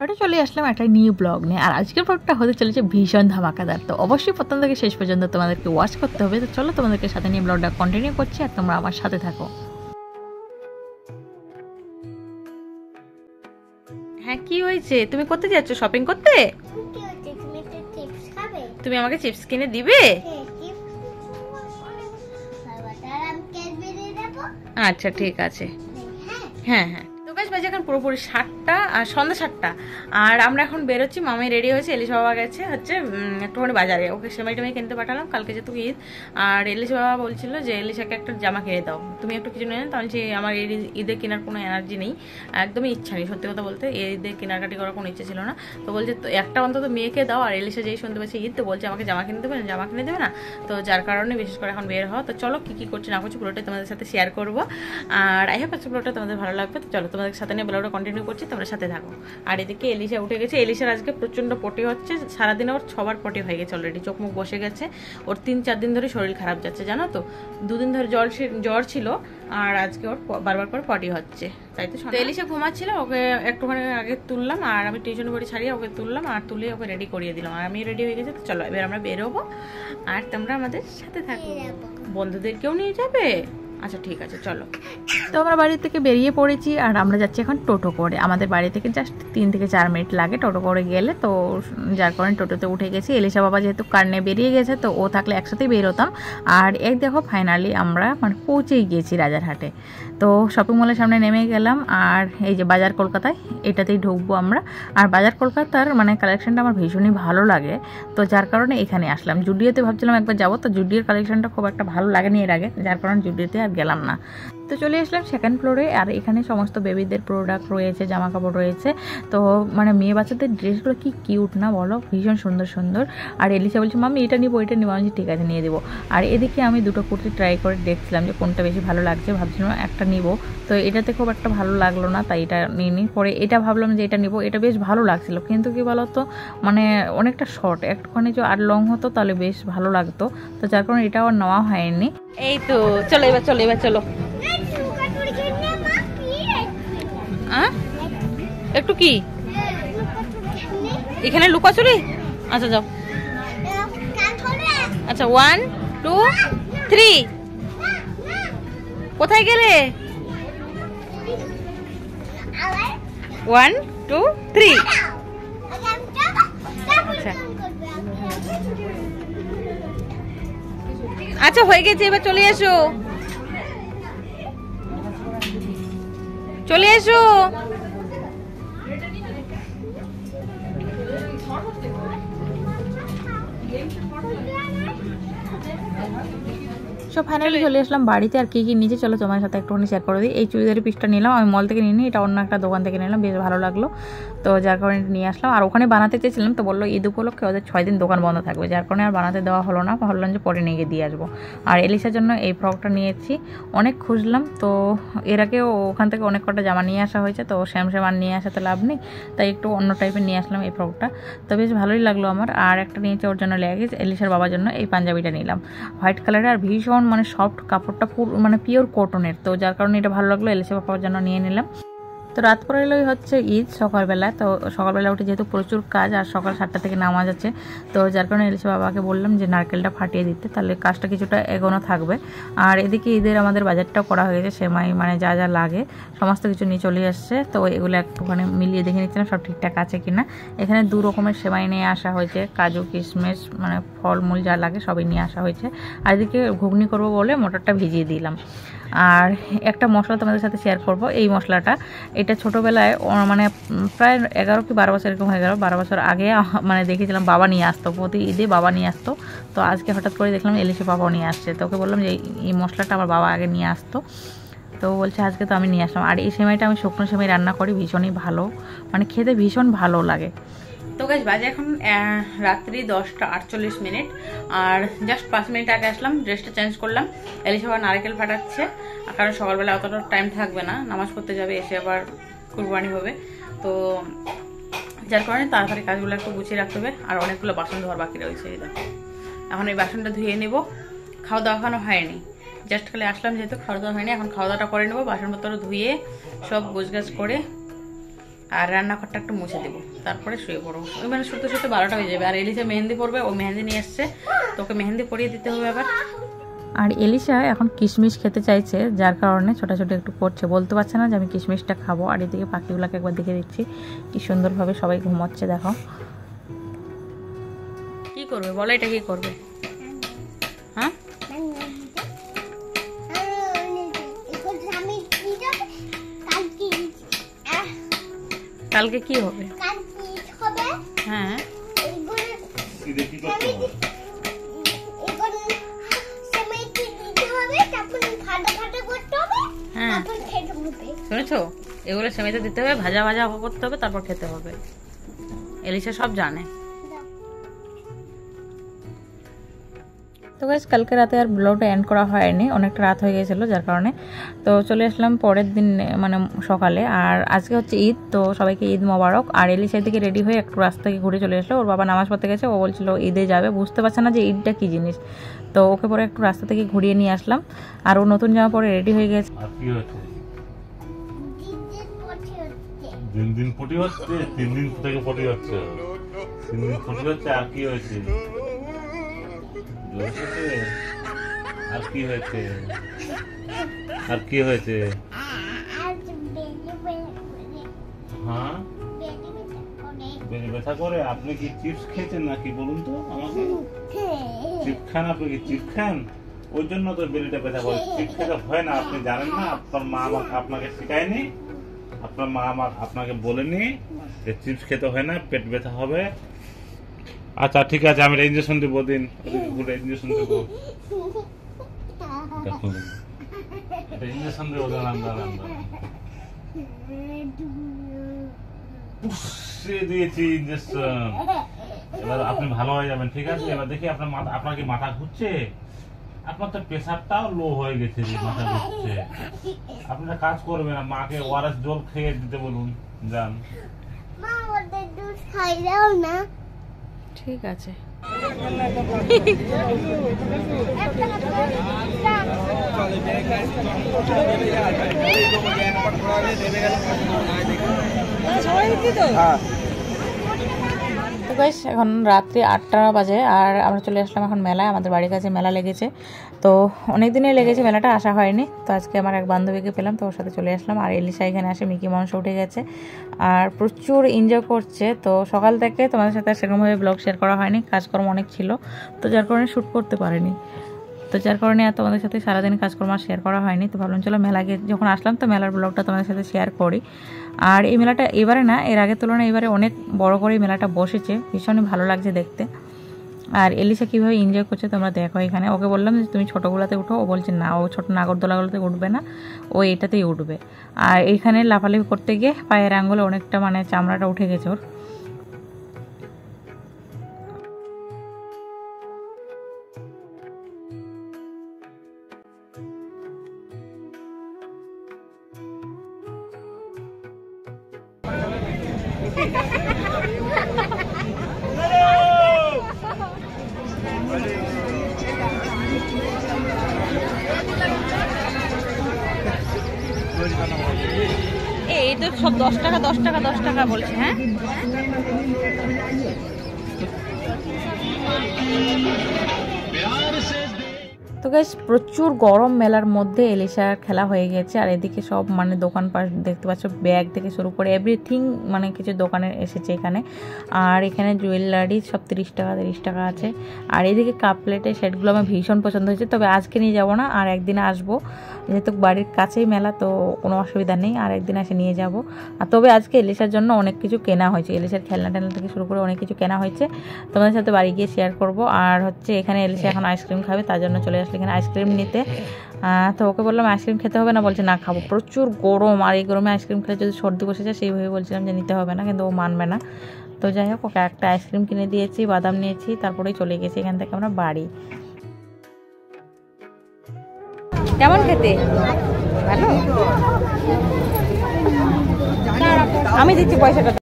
ওটা চলে আসলাম একটা নিউ ব্লগ নিয়ে। আর আজকের ব্লগটা হতে চলেছে ভীষণ ধামাকাদার, তো অবশ্যই প্রথম থেকে শেষ পর্যন্ত তোমাদেরকে ওয়াচ করতে হবে। তো চলো তোমাদেরকে সাথে নিয়ে ব্লগটা কন্টিনিউ করছি আর তোমরা আমার সাথে থাকো। হ্যাঁ, কি হয়েছে? তুমি করতে যাচ্ছ? শপিং করতে? তুমি আমাকে চিপস কিনে দিবে? আচ্ছা ঠিক আছে। হ্যাঁ হ্যাঁ, বাজে এখন পুরোপুরি 7টা আর সন্ধ্যা 7টা। আর আমরা এখন বেরোচ্ছি। মামি রেডি হয়েছে, এলিশ বাবা গেছে হচ্ছে একটুখানি বাজারে, ওকে সেমাই টেমাই কিনতে পাঠালাম, কালকে যেহেতু ঈদ। আর এলিশ বাবা বলছিল যে এলিশাকে একটা জামা কিনে দাও, তুমি একটু কিছু নিয়ে। তাহলে আমার ঈদে কেনার কোনো এনার্জি নেই, একদমই ইচ্ছা নেই সত্যি কথা বলতে। ঈদে কেনাকাটি করার কোনো ইচ্ছে ছিল না। তো বলছে তো একটা অন্তত মেয়েকে দাও। আর এলিশা যেই শুনতে পাচ্ছে ঈদ, তো বলছে আমাকে জামা কিনে দেবে না, জামা কিনে দেবে না। তো যার কারণে বিশেষ করে এখন বের হওয়া। তো চলো কী কী করছি না করছি পুরোটাই তোমাদের সাথে শেয়ার করবো। আর আই হোপ আজকে ব্লগটা তোমাদের ভালো লাগবে। তো চলো তোমাদের সাথে নিয়ে ব্লগটা কন্টিনিউ করছি, তোমরা সাথে থাকো। আর এদিকে এলিশা উঠে গেছে। এলিশার আজকে প্রচন্ড পটি হচ্ছে, সারাদিনে ওর 6বার পটি হয়ে গেছে অলরেডি, চোখ মুখ বসে গেছে। ওর 3-4 দিন ধরে শরীর খারাপ যাচ্ছে জানো তো, 2 দিন ধরে জ্বর ছিল, আর আজকে ওর বারবার করে পটি হচ্ছে। তাই তো এলিশা ঘুমাচ্ছিল, ওকে একটুখানি আগে তুললাম, আর আমি টিউশন করে ছাড়িয়ে ওকে তুললাম, আর তুলে ওকে রেডি করিয়ে দিলাম। আর আমি রেডি হয়ে গেছি। তো চলো এবার আমরা বেরোবো, আর তোমরা আমাদের সাথে থাকো। বন্ধুদেরকেও নিয়ে যাবে? আচ্ছা ঠিক আছে চলো। তো আমরা বাড়ি থেকে বেরিয়ে পড়েছি, আর আমরা যাচ্ছি এখন টোটো করে। আমাদের বাড়ি থেকে জাস্ট 3 থেকে 4 মিনিট লাগে টোটো করে গেলে। তো যার কারণে টোটোতে উঠে গেছি। এলিশা বাবা যেহেতু কার নিয়ে বেরিয়ে গেছে, তো ও থাকলে একসাথেই বেরোতাম। আর দেখো ফাইনালি আমরা পৌঁছেই গিয়েছি রাজারহাটে। তো শপিং মলের সামনে নেমে গেলাম। আর এই যে বাজার কলকাতায়, এটাতেই ঢুকবো আমরা। আর বাজার কলকাতার কালেকশনটা আমার ভীষণই ভালো লাগে, তো যার কারণে এখানে আসলাম। জুডিওতে ভাবছিলাম একবার যাবো, তো জুডিওর কালেকশনটা খুব একটা ভালো লাগেনি এর আগে, যার কারণে জুডিওতে আর গেলাম না। তো চলে আসলাম 2nd ফ্লোরে। আর এখানে সমস্ত বেবিদের প্রোডাক্ট রয়েছে, জামা কাপড় রয়েছে। তো মেয়ে বাচ্চাদের ড্রেসগুলো কি কিউট না বলো, ভীষণ সুন্দর সুন্দর। আর এলিশা বলছে মামি এটা নিবো এটা নিবো, আমি ঠিক আছে নিয়ে দেবো। আর এদিকে আমি দুটো কুর্তি ট্রাই করে দেখছিলাম যে কোনটা বেশি ভালো লাগছে, ভাবছিলাম একটা নিব। তো এটাতে খুব একটা ভালো লাগলো না, তাই এটা নিইনি। পরে এটা ভাবলাম যে এটা নিব, এটা বেশ ভালো লাগছিল। কিন্তু কি বলতো, অনেকটা শর্ট, একটুখানি যে আর লং হতো তাহলে বেশ ভালো লাগতো। তো যার কারণে এটাও আর নেওয়া হয়নি। এই তো চলো এবার চলো একটু কি এখানে লুকাচুরি? আচ্ছা যাও। আচ্ছা 1 2 3 কোথায় গেলে? 1 2 3 আচ্ছা আচ্ছা হয়ে গেছে, এবার চলে এসো চলে এসো। সো ফাইনালি চলে আসলাম বাড়িতে। আর কি কি নিচে চলো তোমার সাথে একটুখানি শেয়ার করে দিই। এই চুড়িদারের পিসটা নিলাম, আমি মল থেকে নিইনি, এটা অন্য একটা দোকান থেকে নিলাম, বেশ ভালো লাগলো। তো যার কারণে নিয়ে আসলাম। আর ওখানে বানাতে চেয়েছিলাম, তো বললো ঈদ উপলক্ষে ওদের 6 দিন দোকান বন্ধ থাকবে, যার কারণে আর বানাতে দেওয়া হলো না। ভাবলাম যে পরে নিয়ে গিয়ে দিয়ে আসবো। আর এলিশার জন্য এই ফ্রকটা নিয়েছি, অনেক খুঁজলাম। তো এর আগেও ওখান থেকে অনেক কটা জামা নিয়ে আসা হয়েছে, তো শ্যাম আর নিয়ে আসাতে লাভ নেই, তাই একটু অন্য টাইপের নিয়ে আসলাম এই ফ্রকটা। তো বেশ ভালোই লাগলো আমার। আর একটা নিয়েছি ওর জন্য লেগিংস, এলিশার বাবার জন্য এই পাঞ্জাবিটা নিলাম হোয়াইট কালারের। আর ভীষণ সফট কাপড়টা, পিওর কটনের, তো যার কারণে এটা ভালো লাগলো, এলিশা বাবার জন্য নিয়ে নিলাম। তো রাত পরে এলোই হচ্ছে ঈদ সকালবেলা। তো সকালবেলা উঠে যেহেতু প্রচুর কাজ, আর সকাল 7টা থেকে নামাজ আছে, তো যার কারণে এলিশা বাবাকে বললাম যে নারকেলটা ফাটিয়ে দিতে, তাহলে কাজটা কিছুটা এগোনো থাকবে। আর এদিকে ঈদের আমাদের বাজারটাও করা হয়ে গেছে, সেমাই যা যা লাগে সমস্ত কিছু নিয়ে চলে আসছে। তো এগুলো একটুখানি মিলিয়ে দেখে নিচ্ছিলাম সব ঠিকঠাক আছে কিনা। এখানে 2 রকমের সেমাই নিয়ে আসা হয়েছে, কাজু কিশমিশ ফলমূল যা লাগে সবই নিয়ে আসা হয়েছে। আর এদিকে ঘুগনি করবো বলে মটরটা ভিজিয়ে দিলাম। আর একটা মশলা তোমাদের সাথে শেয়ার করব। এই মশলাটা, এটা ছোটোবেলায় প্রায় 11 কি 12 বছর এরকম হয়ে গেল, 12 বছর আগে দেখেছিলাম বাবা নিয়ে আসতো, প্রতি ঈদে বাবা নিয়ে আসতো। তো আজকে হঠাৎ করে দেখলাম এলিশা বাবাও নিয়ে আসছে। তো ওকে বললাম যে এই মশলাটা আমার বাবা আগে নিয়ে আসতো, তো বলছে আজকে তো আমি নিয়ে আসলাম। আর এই সেমাইটা আমি শুকনো সেমাই রান্না করি, ভীষণই ভালো, খেতে ভীষণ ভালো লাগে। তো গাইস বাজে এখন রাত্রি 10টা 48 মিনিট। আর জাস্ট 5 মিনিট আগে আসলাম, ড্রেসটা চেঞ্জ করলাম। এলিশা আবার নারকেল ফাটাচ্ছে, কারণ সকালবেলা অতটা টাইম থাকবে না, নামাজ পড়তে যাবে, এসে আবার কুরবানি হবে। তো যার কারণে তাড়াতাড়ি কাজগুলো একটু গুছিয়ে রাখতে হবে। আর অনেকগুলো বাসন ধোয়ার বাকি রয়েছে, এই দেখো। এখন এই বাসনটা ধুয়ে নেব। খাওয়া দাওয়া এখনো হয়নি, জাস্ট খালি আসলাম যেহেতু, খাওয়া দাওয়া হয়নি। এখন খাওয়া দাওয়াটা করে নেবো, বাসনপত্র ধুয়ে সব গোছগাছ করে আর রান্নাঘরটা একটু মুছে দেবো, তারপরে শুয়ে পড়বো। ওই মানে শুতে শুতে 12টা হয়ে যাবে। আর এলিসা মেহেন্দি পরবে, ও মেহেন্দি নিয়ে এসছে, তোকে মেহেন্দি পরিয়ে দিতে হবে আবার। আর এলিসা এখন কিশমিশ খেতে চাইছে, যার কারণে ছোটো ছোটো একটু করছে, বলতে পারছে না যে আমি কিশমিশটা খাবো। আর এদিকে পাখিগুলোকে একবার দেখে দিচ্ছি কি সুন্দরভাবে সবাই ঘুমাচ্ছে, দেখো। কি করবে বলো, এটা কি করবে? হ্যাঁ কালকে কি হবে? হ্যাঁ হ্যাঁ শুনেছো, এগুলো সেমাইতে দিতে হবে, ভাজা ভাজা করতে হবে, তারপর খেতে হবে। এলিসা সব জানে। তো গাইস কালকে রাতে আর ব্লগটা এন্ড করা হয়নি, অনেকটা রাত হয়ে গেছিলো, যার কারণে তো চলে আসলাম পরের দিন মানে সকালে। আর আজকে হচ্ছে ঈদ, তো সবাইকে ঈদ মোবারক। আর এলিসার দিকে রেডি হয়ে একটু রাস্তা থেকে ঘুরে চলে আসলো। ওর বাবা নামাজ পড়তে গেছে, ও বলছিল ঈদে যাবে, বুঝতে পারছে না যে ঈদটা কী জিনিস। তো ওকে পরে একটু রাস্তা থেকে ঘুরিয়ে নিয়ে আসলাম। আর ও নতুন জামা পরে রেডি হয়ে গেছে। দিন দিন পটি হচ্ছে, 3 দিন থেকে পটি হচ্ছে, 3 দিন পটি হচ্ছে। আর কি হয়েছে? আর কি হয়েছে? আর কি হয়েছে? হ্যাঁ বেনি ব্যথা করে। আপনি কি চিপস খেয়েছেন নাকি বলুন তো আমাকে? চিপস খান? আপনি কি চিপস খান? ওই জন্য তো বেলিটা ব্যথা করে। চিপস খেতে হয় না, আপনি জানেন না? আপনার মা আমাকে আপনাকে শেখায়নি? আপনার মা আপনাকে বলেনি যে চিপস খেতে হয় না, পেট ব্যথা হবে? আচ্ছা ঠিক আছে, আমি ইঞ্জেকশন দেবো, দিন ইঞ্জেকশন দেবো। দেখুন ইঞ্জেকশন দেবো, দাঁড়ান দাঁড়ান দাঁড়ান। দিয়েছি ইঞ্জেকশন, এবার আপনি ভালো হয়ে যাবেন, ঠিক আছে? এবার দেখি আপনার মাথা, আপনার কি মাথা ঘুরছে? আপনার তো প্রেসারটাও লো হয়ে গেছে, মাথা ঘুরছে। আপনি একটা কাজ করবেন, মাকে ওআরএস জল খেয়ে দিতে বলুন, যান। মা ওদের দুধ খাই দাও না। ঠিক আছে। তো গাইস এখন রাত্রি 8টা বাজে, আর আমরা চলে আসলাম এখন মেলায়। আমাদের বাড়ির কাছে মেলা লেগেছে, তো অনেক দিনই লেগেছে মেলাটা, আসা হয়নি। তো আজকে আমার এক বান্ধবীকে পেলাম, তো ওর সাথে চলে আসলাম। আর এলিসা এখানে আসে মিকি মাউস উঠে গেছে আর প্রচুর এনজয় করছে। তো সকাল থেকে তোমাদের সাথে সেরকমভাবে ব্লগ শেয়ার করা হয়নি, কাজকর্ম অনেক ছিল, তো যার কারণে শ্যুট করতে পারিনি। তো যার কারণে আর তোমাদের সাথে সারাদিন কাজকর্ম শেয়ার করা হয়নি। তো ভাবলাম চলো মেলাকে যখন আসলাম তো মেলার ব্লগটা তোমাদের সাথে শেয়ার করি। আর এই মেলাটা এবারে না, এর আগের তুলনায় এবারে অনেক বড় করে এই মেলাটা বসেছে, ভীষণই ভালো লাগছে দেখতে। আর এলিসা কীভাবে এনজয় করছে তোমরা দেখো এখানে। ওকে বললাম যে তুমি ছোটোগুলোতে উঠো, ও বলছে না, ও ছোটো নাগরদোলাগুলোতে উঠবে না, ও এটাতেই উঠবে। আর এখানে লাফালাফি করতে গিয়ে পায়ের আঙুলে অনেকটা মানে চামড়াটা উঠে গেছে ওর। এই তো সব 10 টাকা 10 টাকা 10 টাকা বলছে। হ্যাঁ তো গাইস প্রচুর গরম মেলার মধ্যে এলিসার খেলা হয়ে গেছে। আর এদিকে সব মানে দোকানপাট দেখতে পাচ্ছ, ব্যাগ থেকে শুরু করে এভরিথিং মানে কিছু দোকানে এসেছে এখানে। আর এখানে জুয়েলারি সব 30 টাকা 30 টাকা আছে। আর এদিকে কাপ প্লেটের সেটগুলো আমার ভীষণ পছন্দ হয়েছে, তবে আজকে নিয়ে যাব না, আর একদিনে আসবো, যেহেতু বাড়ির কাছেই মেলা, তো কোনো অসুবিধা নেই, আর একদিন এসে নিয়ে যাব। আর তবে আজকে এলিসার জন্য অনেক কিছু কেনা হয়েছে, এলিসার খেলনা টেলনা থেকে শুরু করে অনেক কিছু কেনা হয়েছে, তোমাদের সাথে বাড়ি গিয়ে শেয়ার করব। আর হচ্ছে এখানে এলিসা এখন আইসক্রিম খাবে, তার জন্য চলে আসলে এখানে আইসক্রিম নিতে। তো ওকে বললাম আইসক্রিম খেতে হবে না, বলছে না খাবো, প্রচুর গরম, আর এই গরমে আইসক্রিম খেলে যদি সর্দি বসে যায় সেইভাবে বলছিলাম যে নিতে হবে না, কিন্তু ও মানবে না। তো যাই হোক ওকে একটা আইসক্রিম কিনে দিয়েছি, বাদাম নিয়েছি, তারপরেই চলে গেছি এখান থেকে আমরা বাড়ি। কেমন খেতে? ভালো, আমি দিচ্ছি পয়সাটা।